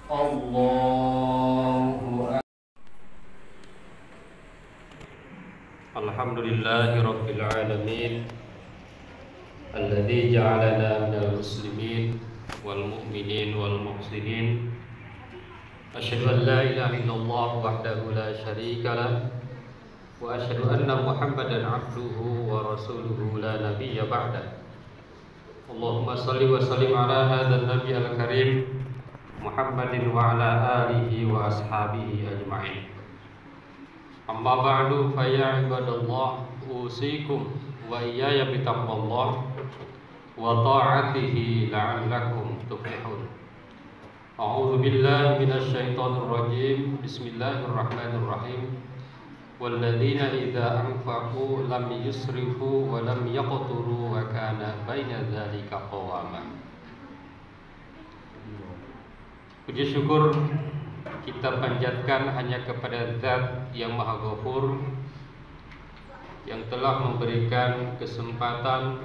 Allahu Alhamdulillahi Rabbil Alamin Alladhi ja'alana minal muslimin wal mu'minin wal muhsinin. Asyhadu an la ilaha illallah wahdahu la syarika lah wa asyhadu anna Muhammadan abduhu wa rasuluhu la nabiyya ba'dah. Allahumma salli wa sallim ala hadzal nabiyil karim Muhammadin wa ala alihi wa ashabihi ajma'in. Amma ba'du fa ya ibadallah usikum wa iyaya bitaqwallah wa ta'atihi la'allakum tuflihun. A'udzu billahi minasy syaithanir rajim. Bismillahirrahmanirrahim. Walladzina idza anfaqu lam yusrifu wa lam yaqturu wa kana baina dzalika qawama. Puji syukur kita panjatkan hanya kepada Zat yang Maha Ghafur, yang telah memberikan kesempatan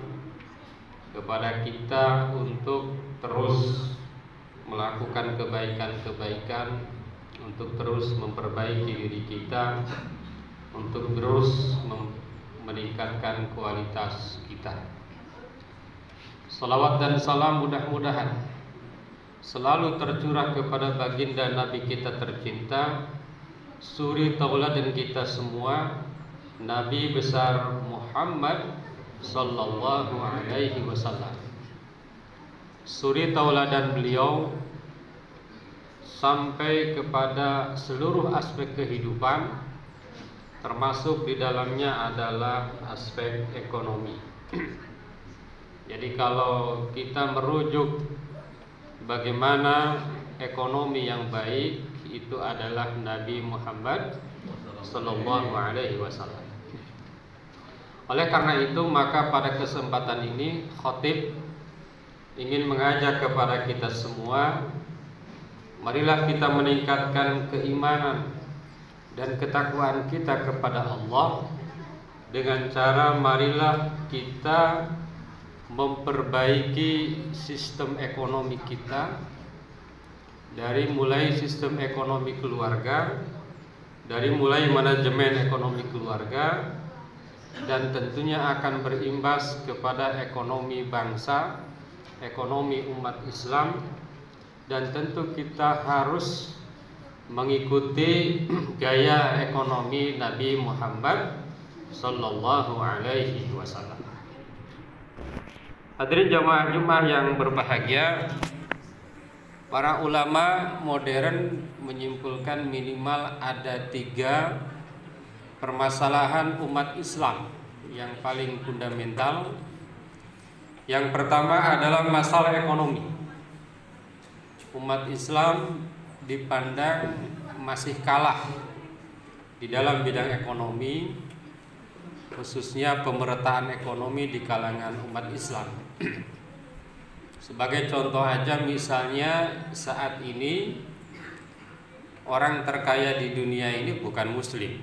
kepada kita untuk terus melakukan kebaikan-kebaikan, untuk terus memperbaiki diri kita, untuk terus meningkatkan kualitas kita. Salawat dan salam mudah-mudahan selalu tercurah kepada baginda Nabi kita tercinta, suri tauladan kita semua, Nabi besar Muhammad sallallahu alaihi wasallam. Suri tauladan beliau sampai kepada seluruh aspek kehidupan, termasuk di dalamnya adalah aspek ekonomi. Jadi kalau kita merujuk bagaimana ekonomi yang baik, itu adalah Nabi Muhammad sallallahu alaihi wasallam. Oleh karena itu, maka pada kesempatan ini khatib ingin mengajak kepada kita semua, marilah kita meningkatkan keimanan dan ketakwaan kita kepada Allah dengan cara marilah kita memperbaiki sistem ekonomi kita, dari mulai sistem ekonomi keluarga, dari mulai manajemen ekonomi keluarga, dan tentunya akan berimbas kepada ekonomi bangsa, ekonomi umat Islam. Dan tentu kita harus mengikuti gaya ekonomi Nabi Muhammad sallallahu alaihi wasallam. Hadirin jamaah Jumat yang berbahagia, para ulama modern menyimpulkan minimal ada 3 permasalahan umat Islam yang paling fundamental. Yang pertama adalah masalah ekonomi. Umat Islam dipandang masih kalah di dalam bidang ekonomi, khususnya pemerataan ekonomi di kalangan umat Islam. Sebagai contoh aja, misalnya saat ini orang terkaya di dunia ini bukan muslim.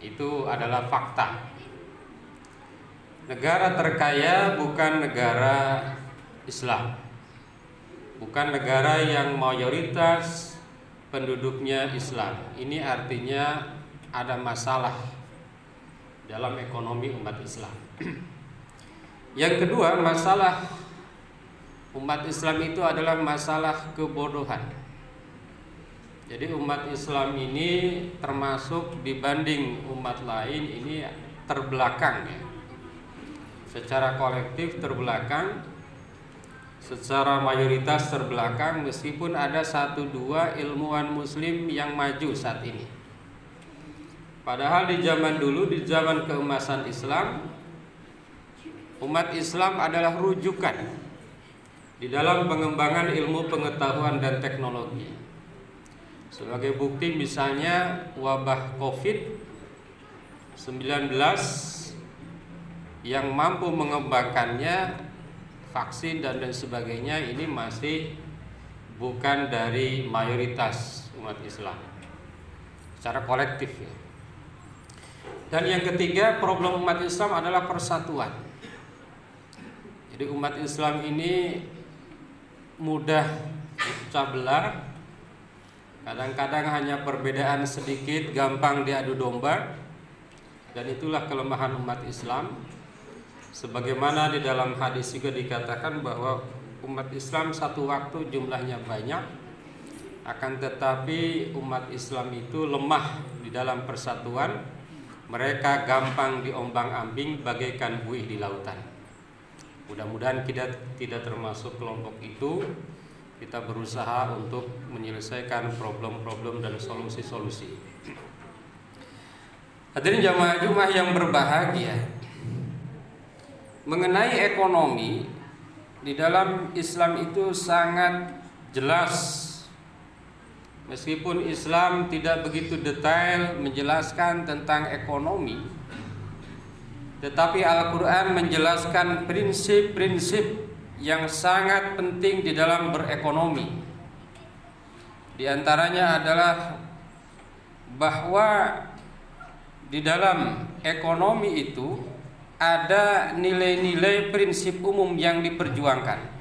Itu adalah fakta. Negara terkaya bukan negara Islam, bukan negara yang mayoritas penduduknya Islam. Ini artinya ada masalah dalam ekonomi umat Islam. Yang kedua, masalah umat Islam itu adalah masalah kebodohan. Jadi umat Islam ini termasuk dibanding umat lain ini terbelakang ya. Secara kolektif terbelakang, secara mayoritas terbelakang, meskipun ada 1-2 ilmuwan muslim yang maju saat ini. Padahal di zaman dulu, di zaman keemasan Islam, umat Islam adalah rujukan di dalam pengembangan ilmu pengetahuan dan teknologi. Sebagai bukti misalnya wabah COVID-19 yang mampu mengembangkannya, vaksin dan lain sebagainya, ini masih bukan dari mayoritas umat Islam secara kolektif ya. Dan yang ketiga, problem umat Islam adalah persatuan. Jadi umat Islam ini mudah pecah belah Kadang-kadang hanya perbedaan sedikit gampang diadu domba, dan itulah kelemahan umat Islam. Sebagaimana di dalam hadis juga dikatakan bahwa umat Islam satu waktu jumlahnya banyak, akan tetapi umat Islam itu lemah di dalam persatuan. Mereka gampang diombang-ambing bagaikan buih di lautan. Mudah-mudahan kita tidak termasuk kelompok itu. Kita berusaha untuk menyelesaikan problem-problem dan solusi-solusi. Hadirin jamaah Jumat yang berbahagia, mengenai ekonomi di dalam Islam itu sangat jelas. Meskipun Islam tidak begitu detail menjelaskan tentang ekonomi, tetapi Al-Quran menjelaskan prinsip-prinsip yang sangat penting di dalam berekonomi. Di antaranya adalah bahwa di dalam ekonomi itu ada nilai-nilai prinsip umum yang diperjuangkan.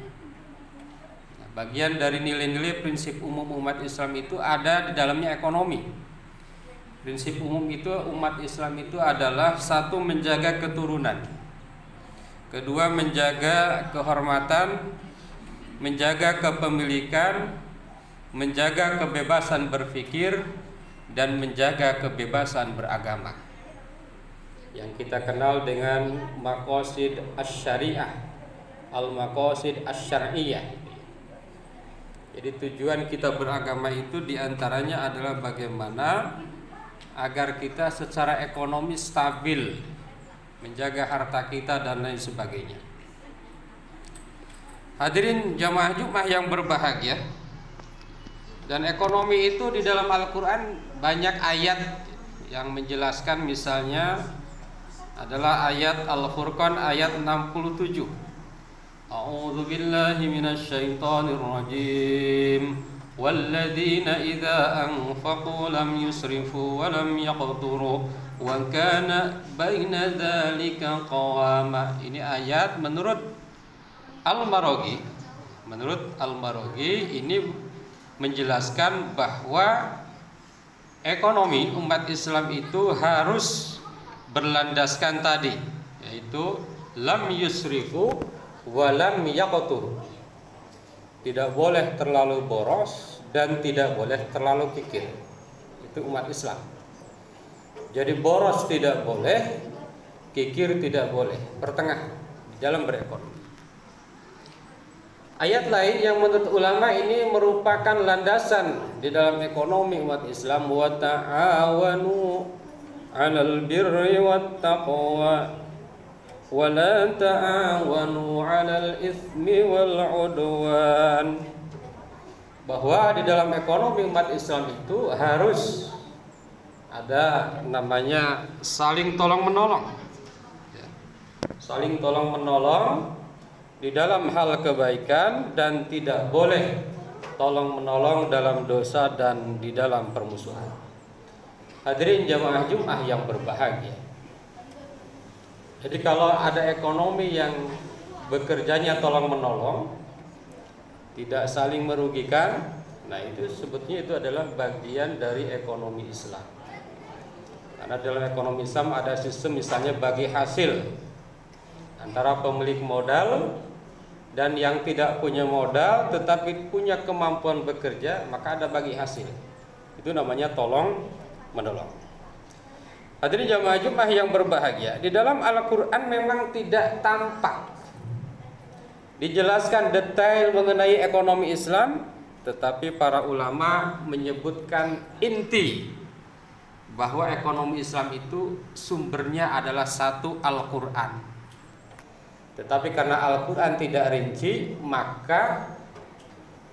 Bagian dari nilai-nilai prinsip umum umat Islam itu ada di dalamnya ekonomi. Prinsip umum itu umat Islam itu adalah satu, menjaga keturunan, kedua, menjaga kehormatan, menjaga kepemilikan, menjaga kebebasan berpikir, dan menjaga kebebasan beragama, yang kita kenal dengan maqasid asy-syariah, al-maqasid asy-syar'iyyah. Jadi tujuan kita beragama itu diantaranya adalah bagaimana agar kita secara ekonomi stabil, menjaga harta kita dan lain sebagainya. Hadirin jamaah Jumat yang berbahagia, dan ekonomi itu di dalam Al-Quran banyak ayat yang menjelaskan. Misalnya adalah ayat Al-Furqan ayat 67. A'udzu billahi minasy syaithanir rajim. Walladzina idza anfaqu lam yusrifu wa lam yaqturu wa kana baina dzalika qawama. Ini ayat menurut Al-Maraghi. Menurut Al-Maraghi ini menjelaskan bahwa ekonomi umat Islam itu harus berlandaskan tadi, yaitu lam yusrifu wa lam yaqtur. Tidak boleh terlalu boros dan tidak boleh terlalu kikir. Itu umat Islam. Jadi boros tidak boleh, kikir tidak boleh, pertengah di dalam berekonomi. Ayat lain yang menurut ulama ini merupakan landasan di dalam ekonomi umat Islam, wa ta'awanu 'alal birri wat taqwa wa la ta'awanu 'alal itsmi wal 'udwan. Bahwa di dalam ekonomi umat Islam itu harus ada namanya saling tolong menolong. Saling tolong menolong di dalam hal kebaikan, dan tidak boleh tolong menolong dalam dosa dan di dalam permusuhan. Hadirin jamaah Jumat yang berbahagia. Jadi kalau ada ekonomi yang bekerjanya tolong menolong, tidak saling merugikan, nah itu sebetulnya itu adalah bagian dari ekonomi Islam. Karena dalam ekonomi Islam ada sistem misalnya bagi hasil antara pemilik modal dan yang tidak punya modal tetapi punya kemampuan bekerja, maka ada bagi hasil. Itu namanya tolong menolong. Hadirin jamaah Jumat yang berbahagia, di dalam Al-Quran memang tidak tampak dijelaskan detail mengenai ekonomi Islam, tetapi para ulama menyebutkan inti bahwa ekonomi Islam itu sumbernya adalah satu, Al-Quran. Tetapi karena Al-Quran tidak rinci, maka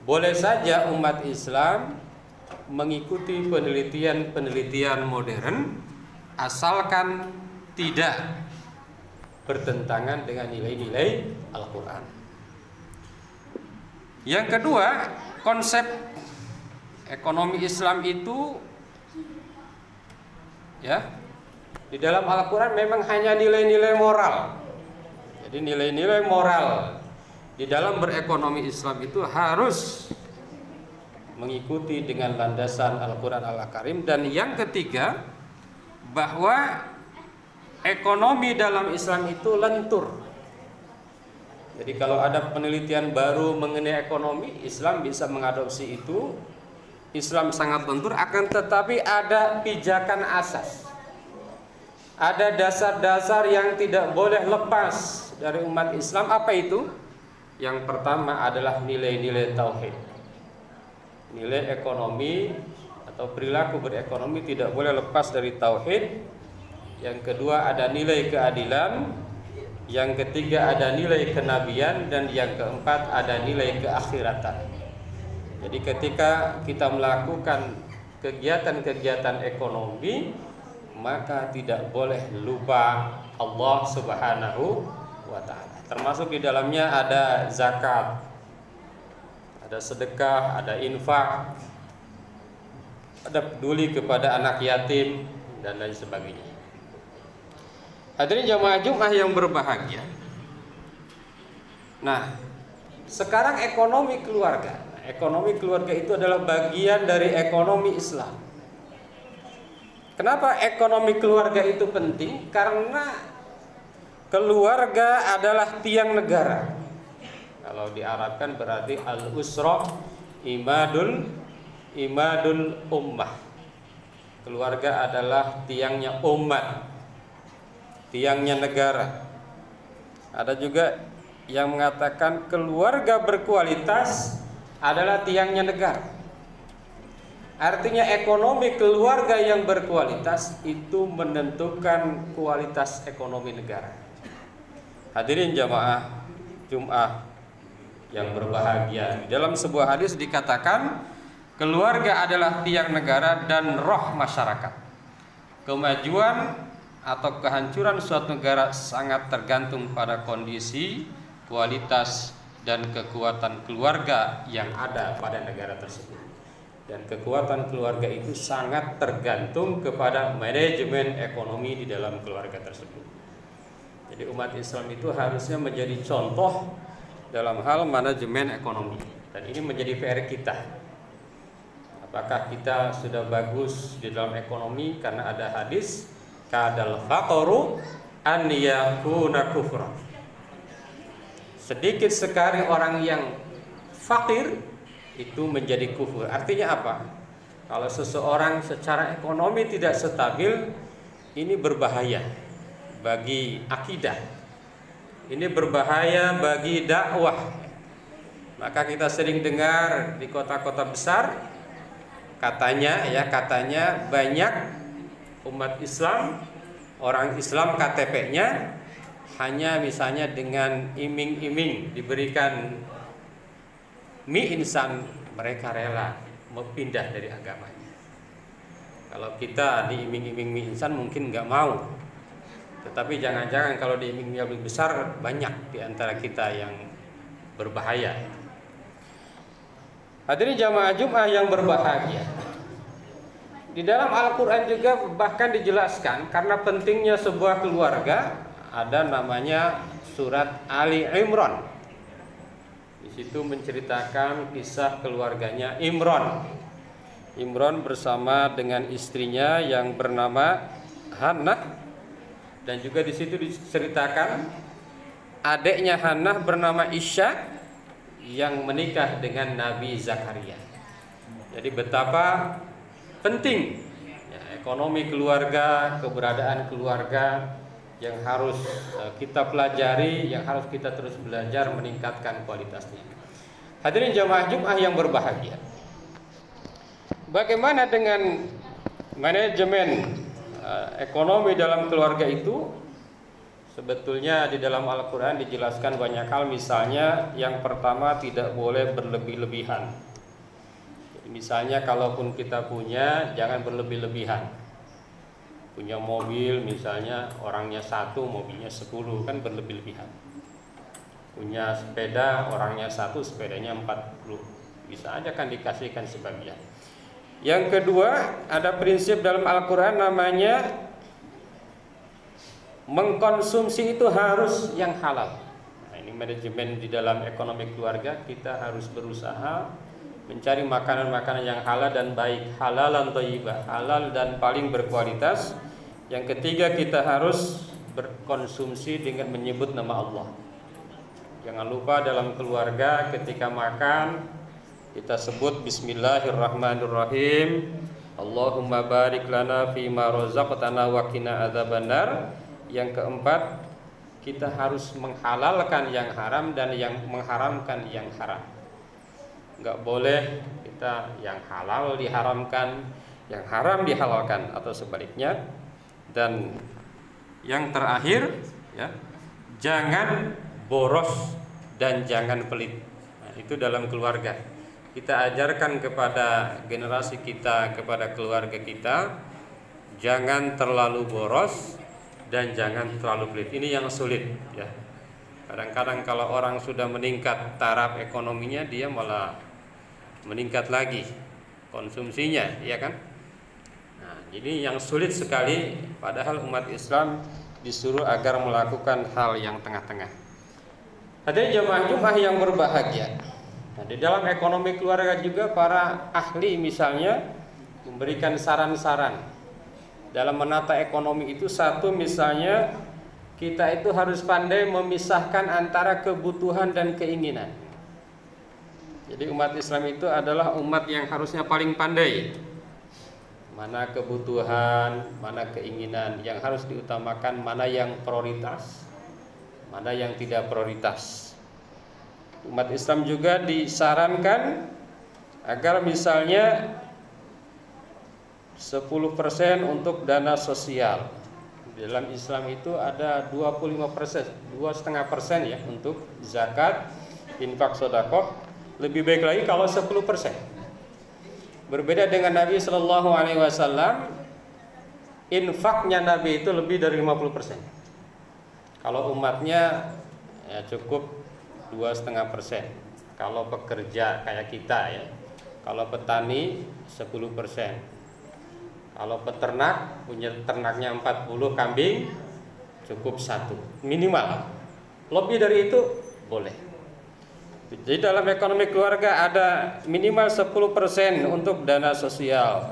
boleh saja umat Islam mengikuti penelitian-penelitian modern, asalkan tidak bertentangan dengan nilai-nilai Al-Quran. Yang kedua, konsep ekonomi Islam itu di dalam Al-Quran memang hanya nilai-nilai moral. Jadi nilai-nilai moral di dalam berekonomi Islam itu harus mengikuti dengan landasan Al-Quran Al-Karim. Dan yang ketiga, bahwa ekonomi dalam Islam itu lentur. Jadi kalau ada penelitian baru mengenai ekonomi, Islam bisa mengadopsi itu. Islam sangat lentur, akan tetapi ada pijakan asas, ada dasar-dasar yang tidak boleh lepas dari umat Islam. Apa itu? Yang pertama adalah nilai-nilai tauhid. Nilai ekonomi atau perilaku berekonomi tidak boleh lepas dari tauhid. Yang kedua ada nilai keadilan. Yang ketiga ada nilai kenabian. Dan yang keempat ada nilai keakhiratan. Jadi ketika kita melakukan kegiatan-kegiatan ekonomi, maka tidak boleh lupa Allah Subhanahu wa ta'ala. Termasuk di dalamnya ada zakat, ada sedekah, ada infak, ada peduli kepada anak yatim, dan lain sebagainya. Hadirin jamaah Jumat yang berbahagia. Nah, sekarang ekonomi keluarga. Ekonomi keluarga itu adalah bagian dari ekonomi Islam. Kenapa ekonomi keluarga itu penting? Karena keluarga adalah tiang negara. Kalau diarabkan berarti al-usrah imadul ummah. Keluarga adalah tiangnya umat, tiangnya negara. Ada juga yang mengatakan keluarga berkualitas adalah tiangnya negara. Artinya ekonomi keluarga yang berkualitas itu menentukan kualitas ekonomi negara. Hadirin jamaah Jumat yang berbahagia, dalam sebuah hadis dikatakan keluarga adalah tiang negara dan roh masyarakat. Kemajuan atau kehancuran suatu negara sangat tergantung pada kondisi, kualitas, dan kekuatan keluarga yang ada pada negara tersebut. Dan kekuatan keluarga itu sangat tergantung kepada manajemen ekonomi di dalam keluarga tersebut. Jadi umat Islam itu harusnya menjadi contoh dalam hal manajemen ekonomi. Dan ini menjadi PR kita. Apakah kita sudah bagus di dalam ekonomi? Karena ada hadis kadal faqru an yakuna kufra. Sedikit sekali orang yang fakir itu menjadi kufur. Artinya apa? Kalau seseorang secara ekonomi tidak stabil, ini berbahaya bagi akidah. Ini berbahaya bagi dakwah. Maka kita sering dengar di kota-kota besar katanya banyak umat Islam, orang Islam KTP-nya hanya misalnya dengan iming-iming diberikan mie instan, mereka rela pindah dari agamanya. Kalau kita diiming-iming mie instan mungkin nggak mau, tetapi jangan-jangan kalau diiming yang lebih besar, banyak di antara kita yang berbahaya. Hadirin jamaah Jumat yang berbahagia, di dalam Al-Quran juga bahkan dijelaskan karena pentingnya sebuah keluarga, ada namanya surat Ali Imran. Di situ menceritakan kisah keluarganya Imran. Imran bersama dengan istrinya yang bernama Hannah, dan juga di situ diceritakan adiknya Hannah bernama Isya yang menikah dengan Nabi Zakaria. Jadi betapa penting ya, ekonomi keluarga, keberadaan keluarga yang harus kita pelajari, yang harus kita terus belajar meningkatkan kualitasnya. Hadirin jamaah Jumat yang berbahagia, bagaimana dengan manajemen ekonomi dalam keluarga itu? Sebetulnya di dalam Al-Quran dijelaskan banyak hal. Misalnya yang pertama, tidak boleh berlebih-lebihan. Misalnya kalaupun kita punya, jangan berlebih-lebihan. Punya mobil misalnya orangnya 1, mobilnya 10, kan berlebih-lebihan. Punya sepeda, orangnya 1, sepedanya 40, bisa aja kan dikasihkan sebagian. Yang kedua, ada prinsip dalam Al-Quran namanya mengkonsumsi itu harus yang halal. Nah, ini manajemen di dalam ekonomi keluarga, kita harus berusaha mencari makanan-makanan yang halal dan baik, halalan thayyibah, halal dan paling berkualitas. Yang ketiga, kita harus berkonsumsi dengan menyebut nama Allah. Jangan lupa dalam keluarga ketika makan kita sebut Bismillahirrahmanirrahim. Allahumma barik lana fima razaqtana wa qina adzabannar. Yang keempat, kita harus menghalalkan yang haram dan yang mengharamkan yang haram. Enggak boleh kita yang halal diharamkan, yang haram dihalalkan, atau sebaliknya. Dan yang terakhir, ya, jangan boros dan jangan pelit. Nah, itu dalam keluarga. Kita ajarkan kepada generasi kita, kepada keluarga kita, jangan terlalu boros dan jangan terlalu pelit. Ini yang sulit, ya. Kadang-kadang kalau orang sudah meningkat taraf ekonominya, dia malah meningkat lagi konsumsinya, ya kan? Nah, ini yang sulit sekali. Padahal umat Islam disuruh agar melakukan hal yang tengah-tengah. Hadirin jamaah Jumat yang berbahagia. Nah, di dalam ekonomi keluarga juga para ahli misalnya memberikan saran-saran dalam menata ekonomi itu. Satu, misalnya kita itu harus pandai memisahkan antara kebutuhan dan keinginan. Jadi umat Islam itu adalah umat yang harusnya paling pandai mana kebutuhan, mana keinginan, yang harus diutamakan, mana yang prioritas, mana yang tidak prioritas. Umat Islam juga disarankan agar misalnya 10% untuk dana sosial. Dalam Islam itu ada 25%, 2,5% ya untuk zakat, infak, sedekah. Lebih baik lagi kalau 10%. Berbeda dengan Nabi Shallallahu Alaihi Wasallam, infaknya Nabi itu lebih dari 50%. Kalau umatnya ya cukup 2,5%. Kalau pekerja kayak kita ya, kalau petani 10%. Kalau peternak punya ternaknya 40 kambing, cukup 1 minimal. Lebih dari itu boleh. Jadi dalam ekonomi keluarga ada minimal 10% untuk dana sosial,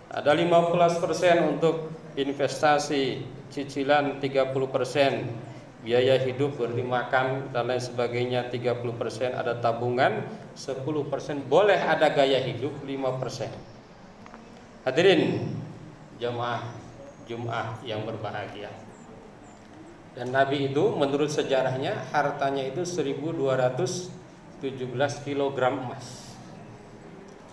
ada 15% untuk investasi, cicilan 30%, biaya hidup, beri makan dan lain sebagainya 30%, ada tabungan 10%, boleh ada gaya hidup 5%. Hadirin jamaah Jumat yang berbahagia. Dan Nabi itu menurut sejarahnya hartanya itu 1217 kg emas.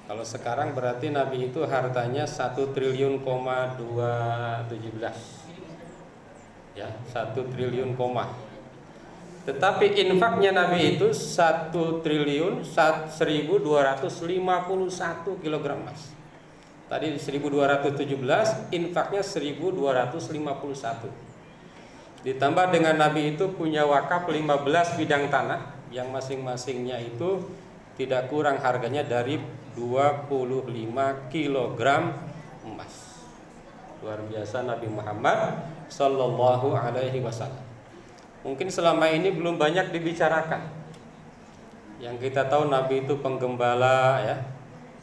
Kalau sekarang berarti Nabi itu hartanya 1 triliun, 217. Ya, 1 triliun. Tetapi infaknya Nabi itu 1 triliun 1251 kg emas. Tadi 1217, infaknya 1251. Ditambah dengan Nabi itu punya wakaf 15 bidang tanah yang masing-masingnya itu tidak kurang harganya dari 25 kg emas. Luar biasa Nabi Muhammad Sallallahu Alaihi Wasallam. Mungkin selama ini belum banyak dibicarakan. Yang kita tahu Nabi itu penggembala ya.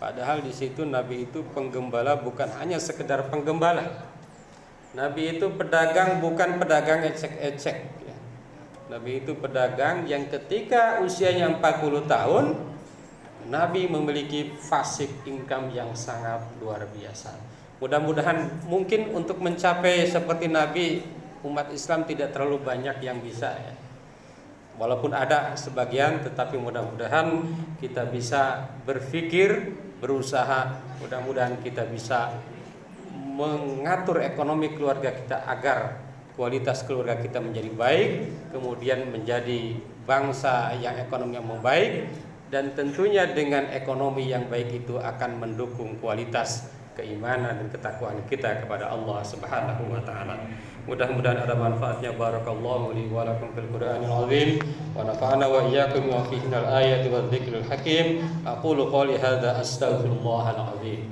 Padahal di situ Nabi itu penggembala bukan hanya sekedar penggembala. Nabi itu pedagang, bukan pedagang ecek-ecek ya. Nabi itu pedagang yang ketika usianya 40 tahun Nabi memiliki passive income yang sangat luar biasa. Mudah-mudahan mungkin untuk mencapai seperti Nabi, umat Islam tidak terlalu banyak yang bisa ya. Walaupun ada sebagian, tetapi mudah-mudahan kita bisa berpikir, berusaha, mudah-mudahan kita bisa mengatur ekonomi keluarga kita agar kualitas keluarga kita menjadi baik, kemudian menjadi bangsa yang ekonominya membaik, dan tentunya dengan ekonomi yang baik itu akan mendukung kualitas keimanan dan ketakwaan kita kepada Allah Subhanahu wa taala. Mudah-mudahan ada manfaatnya. Barakallahu li wa lakum fil Qur'anil azim wa nafa'ana wa iyyakum wa fihi al-ayati wa dzikril hakim. Aqulu qouli hadza astaghfirullahal azim.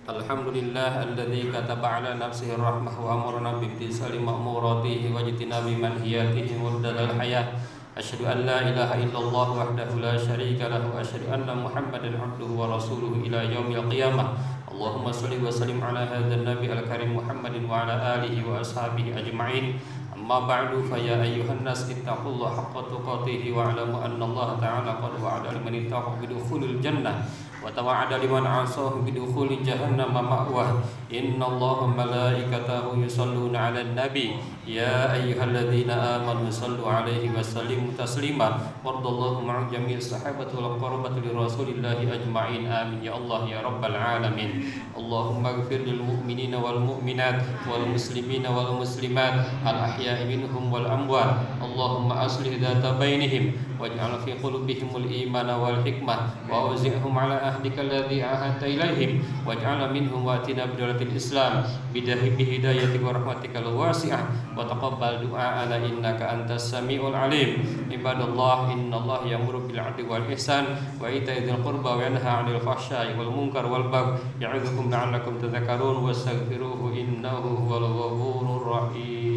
Alhamdulillah alladzi kataba ala nafsihi rahmah wa amarna bimtisali ma'muratihi wa jitinabi manhiyatihi murdadal hayah. Asyhadu an la ilaha illallah wahdahu la syarika lahu wa asyhadu anna Muhammadan abduhu wa rasuluhu ila yaumil qiyamah. Allahumma shalli wa sallim ala hadzal nabi al-karim Muhammadin wa ala alihi wa ashabihi ajma'in. Amma ba'du fa ya ayyuhan nas ittaqullaha haqqa tuqatih wa alamu anna Allah ta'ala qad wa'ada liman ittaqa bidukhulil jannah wa tawa'ada liman 'asahu bidukhuli jahannam ma'wah. Innallaha malaikatahu yusholluna 'alan nabi ya ayyuhalladzina amanu shallu 'alaihi wa sallimu taslima. Wardallahu ma'a jami'i sahabati wal qarabati li rasulillahi ajma'in. Amin ya Allah ya rabbal alamin. Allahumma ighfir lil mu'minina wal mu'minat wal muslimina wal muslimat al ahya'i minhum wal amwat. Allahumma aslih dhata bainihim waj'al fi qulubihimul imana wal hikmah wa awzi'hum ala ahdika alladhi ahadta ilaihim waj'al minhum watina bidalatil islam bidahi bihidayatika wa rahmatikal wasi'ah wa taqabbal du'a'ana innaka antas sami'ul alim. Ibadallah, innallaha ya'muru bil 'adli wal ihsan wa ita'i dzil qurba wa yanha 'anil fahsya'i wal munkar wal baghi ya'idzukum la'allakum tadhakkarun wastaghfiruhu innahu huwal ghafurur rahim.